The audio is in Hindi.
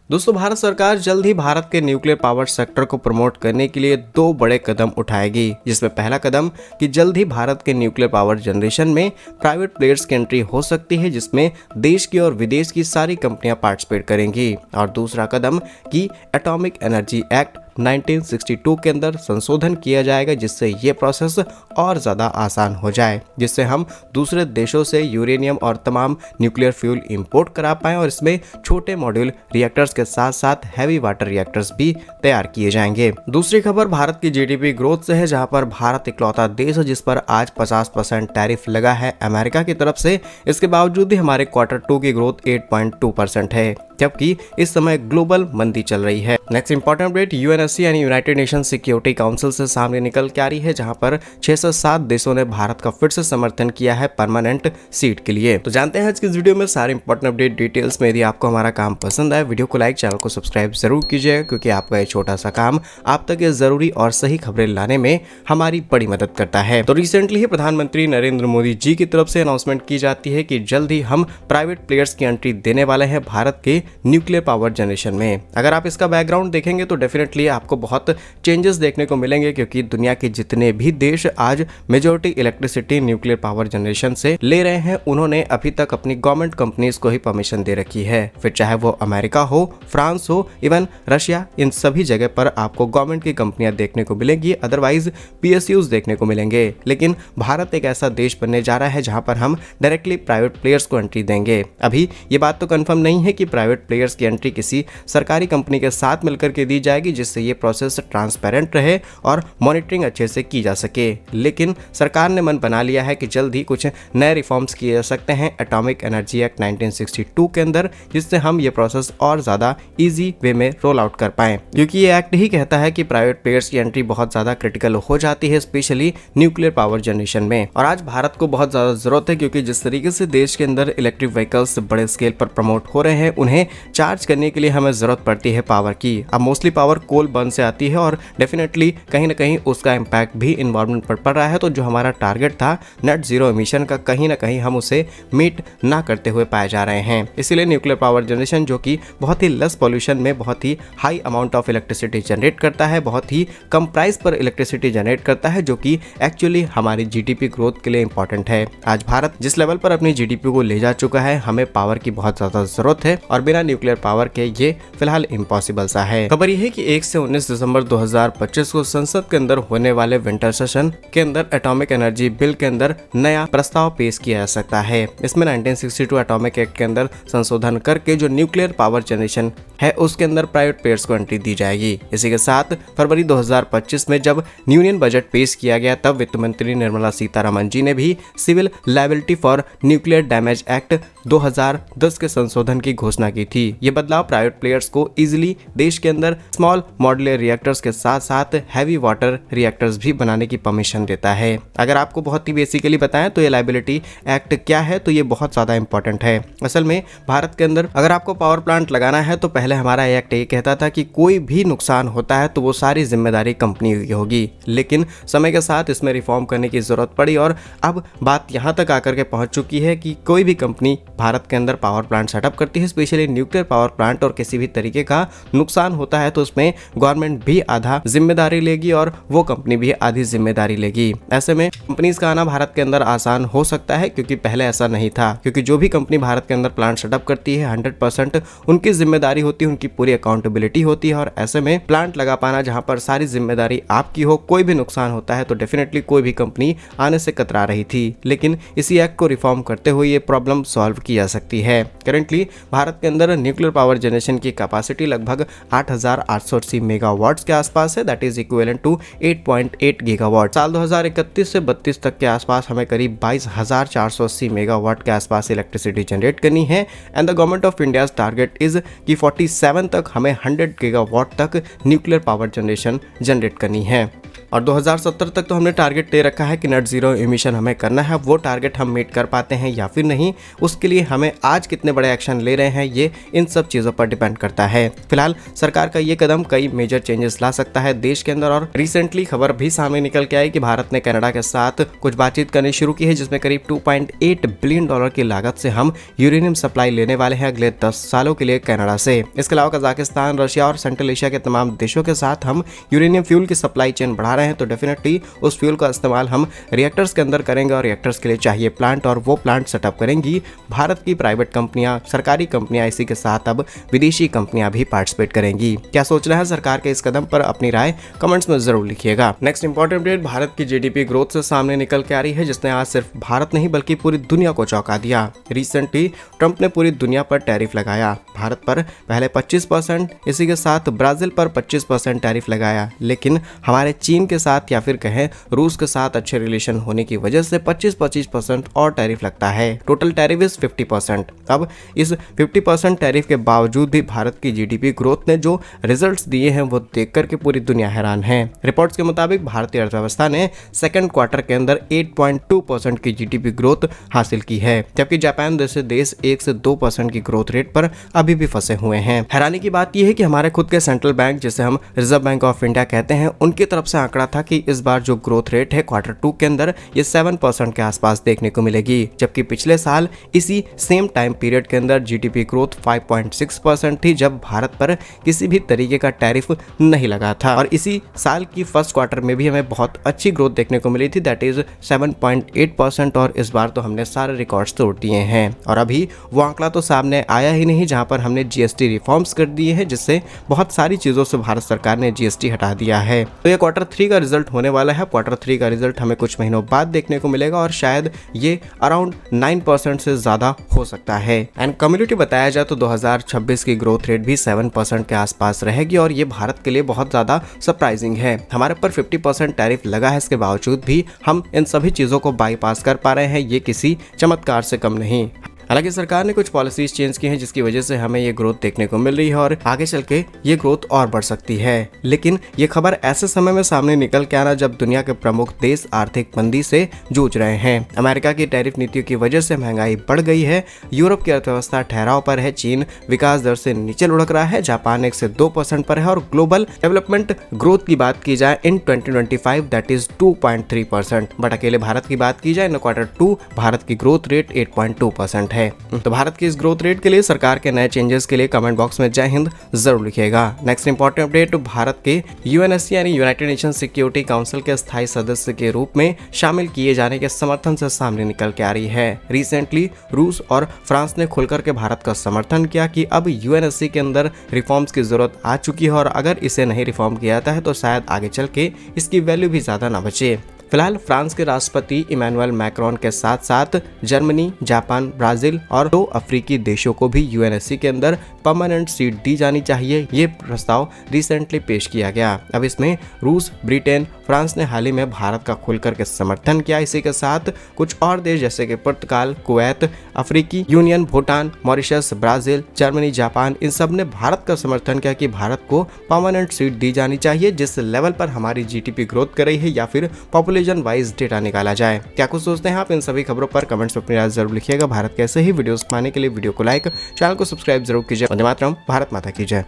दोस्तों, भारत सरकार जल्द ही भारत के न्यूक्लियर पावर सेक्टर को प्रमोट करने के लिए दो बड़े कदम उठाएगी, जिसमें पहला कदम कि जल्द ही भारत के न्यूक्लियर पावर जनरेशन में प्राइवेट प्लेयर्स की एंट्री हो सकती है, जिसमें देश की और विदेश की सारी कंपनियां पार्टिसिपेट करेंगी। और दूसरा कदम कि एटॉमिक एनर्जी एक्ट 1962 के अंदर संशोधन किया जाएगा, जिससे ये प्रोसेस और ज़्यादा आसान हो जाए, जिससे हम दूसरे देशों से यूरेनियम और तमाम न्यूक्लियर फ्यूल इंपोर्ट करा पाएं और इसमें छोटे मॉड्यूल रिएक्टर्स के साथ साथ हैवी वाटर रिएक्टर्स भी तैयार किए जाएंगे। दूसरी खबर भारत की जीडीपी ग्रोथ से है, जहां पर भारत इकलौता देश है जिस पर आज 50% टैरिफ लगा है अमेरिका की तरफ से। इसके बावजूद भी हमारे Q2 की ग्रोथ 8.2% है, जबकि इस समय ग्लोबल मंदी चल रही है। नेक्स्ट इंपॉर्टेंट अपडेट यूएनएससी यानी यूनाइटेड नेशन सिक्योरिटी काउंसिल से सामने निकल के आ रही है, जहां पर 6 से 7 देशों ने भारत का फिर से समर्थन किया है परमानेंट सीट के लिए। तो जानते हैं आज की इस वीडियो में सारे इंपॉर्टेंट अपडेट डिटेल्स में। यदि आपको हमारा काम पसंद आए, वीडियो को लाइक, चैनल को सब्सक्राइब जरूर कीजिएगा, क्योंकि आपका ये छोटा सा काम आप तक ये जरूरी और सही खबरें लाने में हमारी बड़ी मदद करता है। तो रिसेंटली ही प्रधानमंत्री नरेंद्र मोदी जी की तरफ से अनाउंसमेंट की जाती है कि जल्द ही हम प्राइवेट प्लेयर्स की एंट्री देने वाले हैं भारत के न्यूक्लियर पावर जनरेशन में। अगर आप इसका बैकग्राउंड देखेंगे तो डेफिनेटली आपको बहुत चेंजेस देखने को मिलेंगे, क्योंकि दुनिया के जितने भी देश आज majority electricity nuclear power generation से ले रहे हैं, उन्होंने अभी तक अपनी गवर्नमेंट कंपनीज को ही परमिशन दे रखी है। फिर चाहे वो अमेरिका हो, फ्रांस हो, इवन रशिया, इन सभी जगह पर आपको गवर्नमेंट की कंपनियां देखने को मिलेंगी, अदरवाइज पीएसयूज देखने को मिलेंगे। लेकिन भारत एक ऐसा देश बनने जा रहा है जहां पर हम डायरेक्टली प्राइवेट प्लेयर्स को एंट्री देंगे। अभी ये बात तो कंफर्म नहीं है कि प्राइवेट प्लेयर्स की एंट्री किसी सरकारी कंपनी के साथ मिलकर के दी जाएगी, जिससे ये प्रोसेस ट्रांसपेरेंट रहे और मॉनिटरिंग अच्छे से की जा सके। लेकिन सरकार ने मन बना लिया है कि जल्द ही कुछ नए रिफॉर्म्स किए जा सकते हैं एटॉमिक एनर्जी एक्ट 1962 के अंदर, जिससे हम ये प्रोसेस और ज्यादा इजी वे में रोल आउट कर पाएं, क्योंकि ये एक्ट ही कहता है कि प्राइवेट प्लेयर्स की एंट्री बहुत ज्यादा क्रिटिकल हो जाती है, स्पेशली न्यूक्लियर पावर जनरेशन में। और आज भारत को बहुत ज्यादा जरूरत है, क्योंकि जिस तरीके से देश के अंदर इलेक्ट्रिक व्हीकल्स बड़े स्केल पर प्रमोट हो रहे हैं, उन्हें चार्ज करने के लिए हमें जरूरत पड़ती है पावर की। अब मोस्टली पावर कोल बर्न से आती है और डेफिनेटली कहीं ना कहीं उसका इम्पैक्ट भी इन्वायरमेंट पर पड़ रहा है। तो जो हमारा टारगेट था नेट जीरो एमिशन का, कहीं ना कहीं हम उसे मीट ना करते हुए पाए जा रहे हैं। इसीलिए न्यूक्लियर पावर जनरेशन, जो कि बहुत ही लेस पॉल्यूशन में बहुत ही high amount of electricity generate करता है, बहुत ही कम प्राइस पर इलेक्ट्रिसिटी जनरेट करता है, जो कि एक्चुअली हमारी जीडीपी ग्रोथ के लिए इंपॉर्टेंट है। आज भारत जिस लेवल पर अपनी जीडीपी को ले जा चुका है, हमें पावर की बहुत ज्यादा जरूरत है और बिना न्यूक्लियर पावर के ये फिलहाल इम्पॉसिबल सा है। खबर यह है कि 1 से 19 दिसंबर 2025 को संसद के अंदर होने वाले विंटर सेशन के अंदर एटॉमिक एनर्जी बिल के अंदर नया प्रस्ताव पेश किया जा सकता है। इसमें 1962 एटॉमिक एक्ट के अंदर संशोधन करके जो न्यूक्लियर पावर जनरेशन है उसके अंदर प्राइवेट प्लेयर्स को एंट्री दी जाएगी। इसी के साथ फरवरी 2025 में जब यूनियन बजट पेश किया गया, तब वित्त मंत्री निर्मला सीतारमण जी ने भी civil liability for nuclear damage act 2010 के संशोधन की घोषणा की थी। ये बदलाव प्राइवेट प्लेयर्स को इजीली देश के अंदर स्मॉल मॉड्यूलर रिएक्टर्स के साथ साथ हैवी वाटर रिएक्टर्स भी बनाने की परमिशन देता है। अगर आपको बहुत ही बेसिकली बताएं तो ये लायबिलिटी एक्ट क्या है, तो ये बहुत ज्यादा इंपॉर्टेंट है। असल में भारत के अंदर अगर आपको पावर प्लांट लगाना है तो पहले हमारा एक्ट ये कहता था कि कोई भी नुकसान होता है तो वो सारी जिम्मेदारी कंपनी की होगी, लेकिन समय के साथ इसमें रिफॉर्म करने की जरूरत पड़ी और अब बात यहाँ तक आकर के पहुंच चुकी है कि कोई भी कंपनी भारत के अंदर पावर प्लांट सेटअप करती है, स्पेशली न्यूक्लियर पावर प्लांट, और किसी भी तरीके का नुकसान होता है तो उसमें गवर्नमेंट भी आधा जिम्मेदारी लेगी और वो कंपनी भी आधी जिम्मेदारी लेगी। ऐसे में कंपनीज का आना भारत के अंदर आसान हो सकता है, क्योंकि पहले ऐसा नहीं था, क्योंकि जो भी कंपनी भारत के अंदर प्लांट सेटअप करती है 100% उनकी जिम्मेदारी होती है, उनकी पूरी अकाउंटेबिलिटी होती है। और ऐसे में प्लांट लगा पाना जहां पर सारी जिम्मेदारी आपकी हो, कोई भी नुकसान होता है तो डेफिनेटली कोई भी कंपनी आने से कतरा रही थी। लेकिन इसी एक्ट को रिफॉर्म करते हुए ये प्रॉब्लम सॉल्व की जा सकती है। करेंटली भारत के अंदर न्यूक्लियर पावर जनरेशन की कैपेसिटी लगभग 8880 मेगावाट्स के आसपास है, that is equivalent to 8.8 gigawatt. साल 2031 से 32 तक के आसपास हमें करीब 22,480 मेगावाट के आसपास इलेक्ट्रिसिटी जनरेट करनी है। And the government of India target is कि 47 तक हमें 100 गीगावाट तक न्यूक्लियर पावर जनरेशन जनरेट करनी है। और 2070 तक तो हमने टारगेट दे रखा है कि नेट जीरो इमिशन हमें करना है। वो टारगेट हम मीट कर पाते हैं या फिर नहीं, उसके लिए हमें आज कितने बड़े एक्शन ले रहे हैं, ये इन सब चीज़ों पर डिपेंड करता है। फिलहाल सरकार का ये कदम कई मेजर चेंजेस ला सकता है देश के अंदर। और रिसेंटली खबर भी सामने निकल के आई कि भारत ने कनाडा के साथ कुछ बातचीत करनी शुरू की है, जिसमें करीब 2.8 बिलियन डॉलर की लागत से हम यूरेनियम सप्लाई लेने वाले हैं अगले 10 सालों के लिए कनाडा से। इसके अलावा कजाकिस्तान, रशिया और सेंट्रल एशिया के तमाम देशों के साथ हम यूरेनियम फ्यूल की सप्लाई चेन बढ़ा रहे हैं। तो डेफिनेटली उस फ्यूल का इस्तेमाल हम रिएक्टर्स के अंदर करेंगे और रिएक्टर्स के लिए चाहिए प्लांट, और वो प्लांट सेटअप करेंगी भारत की प्राइवेट कंपनियां, सरकारी कंपनियां। इसी के साथ अब विदेशी कंपनियां भी पार्टिसिपेट करेंगी। क्या सोचना है सरकार के इस कदम पर, अपनी राय कमेंट्स में जरूर लिखिएगा। नेक्स्ट इंपॉर्टेंट अपडेट भारत की जीडीपी ग्रोथ से सामने निकल के आ रही है, जिसने आज सिर्फ भारत नहीं बल्कि पूरी दुनिया को चौंका दिया। रिसेंटली ट्रंप ने पूरी दुनिया पर टैरिफ लगाया। भारत पर पहले 25%, इसी के साथ ब्राजील पर 25% टैरिफ लगाया, लेकिन हमारे चीन के साथ या फिर कहें रूस के साथ अच्छे रिलेशन होने की वजह से 25% और टैरिफ लगता है। Total tariff is 50%। अब इस 50% टैरिफ के बावजूद भी भारत की जीडीपी ग्रोथ ने जो रिजल्ट्स दिए हैं वो देख करके पूरी दुनिया हैरान है। रिपोर्ट्स के मुताबिक भारतीय अर्थव्यवस्था ने सेकंड क्वार्टर के अंदर 8.2% की जीडीपी ग्रोथ हासिल की है, जबकि जापान जैसे देश 1 से 2% की ग्रोथ रेट पर अभी भी फंसे हुए हैं। हैरानी की बात यह है कि हमारे खुद के सेंट्रल बैंक, जिसे हम रिजर्व बैंक ऑफ इंडिया कहते हैं, उनकी तरफ से आंकड़ा था कि इस बार जो ग्रोथ रेट है क्वार्टर 2 के अंदर ये 7% के आसपास देखने को मिलेगी, जबकि पिछले साल इसी सेम टाइम पीरियड के अंदर जीडीपी ग्रोथ 5.6% थी, जब भारत पर किसी भी तरीके का टैरिफ नहीं लगा था। और इसी साल की फर्स्ट क्वार्टर में भी हमें बहुत अच्छी ग्रोथ देखने को मिली थी, दैट इज 7.8%। और इस बार तो हमने सारे रिकॉर्ड्स तोड़ दिए हैं। और अभी वो आंकड़ा तो सामने आया ही नहीं, जहां पर हमने जीएसटी रिफॉर्म्स कर दिए हैं, जिससे बहुत सारी चीजों से भारत सरकार ने जीएसटी हटा दिया है। तो ये क्वार्टर 3 का रिजल्ट होने वाला है। क्वार्टर 3 का रिजल्ट हमें कुछ महीनों बाद देखने को मिलेगा और शायद ये अराउंड 9% से ज्यादा हो सकता है। एंड कम्युनिटी बताया जाए तो 2026 की ग्रोथ रेट भी 7% के आसपास रहेगी, और ये भारत के लिए बहुत ज्यादा सरप्राइजिंग है। हमारे पर 50% टैरिफ लगा है, इसके बावजूद भी हम इन सभी चीजों को बाईपास कर पा रहे हैं। ये किसी चमत्कार से कम नहीं। हालांकि सरकार ने कुछ पॉलिसीज चेंज की हैं, जिसकी वजह से हमें ये ग्रोथ देखने को मिल रही है और आगे चल के ये ग्रोथ और बढ़ सकती है। लेकिन ये खबर ऐसे समय में सामने निकल के आना जब दुनिया के प्रमुख देश आर्थिक मंदी से जूझ रहे हैं। अमेरिका की टैरिफ नीतियों की वजह से महंगाई बढ़ गई है, यूरोप की अर्थव्यवस्था ठहराव पर है, चीन विकास दर से नीचे लुढ़क रहा है, जापान 1 से 2% पर है, और ग्लोबल डेवलपमेंट ग्रोथ की बात की जाए इन 2025 दैट इज 2.3%। बट अकेले भारत की बात की जाए इन क्वार्टर 2 भारत की ग्रोथ रेट 8.2% है। तो भारत की इस ग्रोथ रेट के लिए, सरकार के नए चेंजेस के लिए कमेंट बॉक्स में जय हिंद जरूर लिखिएगा। नेक्स्ट इंपॉर्टेंट अपडेट भारत के यूएनएससी यानी यूनाइटेड नेशन सिक्योरिटी काउंसिल के स्थायी सदस्य के रूप में शामिल किए जाने के समर्थन से सामने निकल के आ रही है। रिसेंटली रूस और फ्रांस ने खुलकर के भारत का समर्थन किया कि अब यूएनएससी के अंदर रिफॉर्म्स की जरूरत आ चुकी है, और अगर इसे नहीं रिफॉर्म किया जाता है तो शायद आगे चल के इसकी वैल्यू भी ज्यादा ना बचे। फिलहाल फ्रांस के राष्ट्रपति इमैनुअल मैक्रोन के साथ साथ जर्मनी, जापान, ब्राजील और 2 अफ्रीकी देशों को भी यूएनएससी के अंदर परमानेंट सीट दी जानी चाहिए, ये प्रस्ताव रिसेंटली पेश किया गया। अब इसमें रूस, ब्रिटेन, फ्रांस ने हाल ही में भारत का खुलकर के समर्थन किया। इसी के साथ कुछ और देश जैसे कि पुर्तगाल, कुवैत, अफ्रीकी union, Bhutan, Mauritius, Brazil, Germany, Japan, इन सब ने भारत का समर्थन किया कि भारत को परमानेंट सीट दी जानी चाहिए, जिस लेवल पर हमारी जीडीपी ग्रोथ कर रही है, या फिर पॉपुलेशन वाइज डेटा निकाला जाए। क्या कुछ सोचते हैं आप इन सभी खबरों पर? कमेंट्स में अपनी राय जरूर लिखिएगा। भारत के ऐसे ही वीडियोस पाने के लिए वीडियो को लाइक, चैनल को सब्सक्राइब जरूर कीजिए। वंदे मातरम, भारत माता की जय।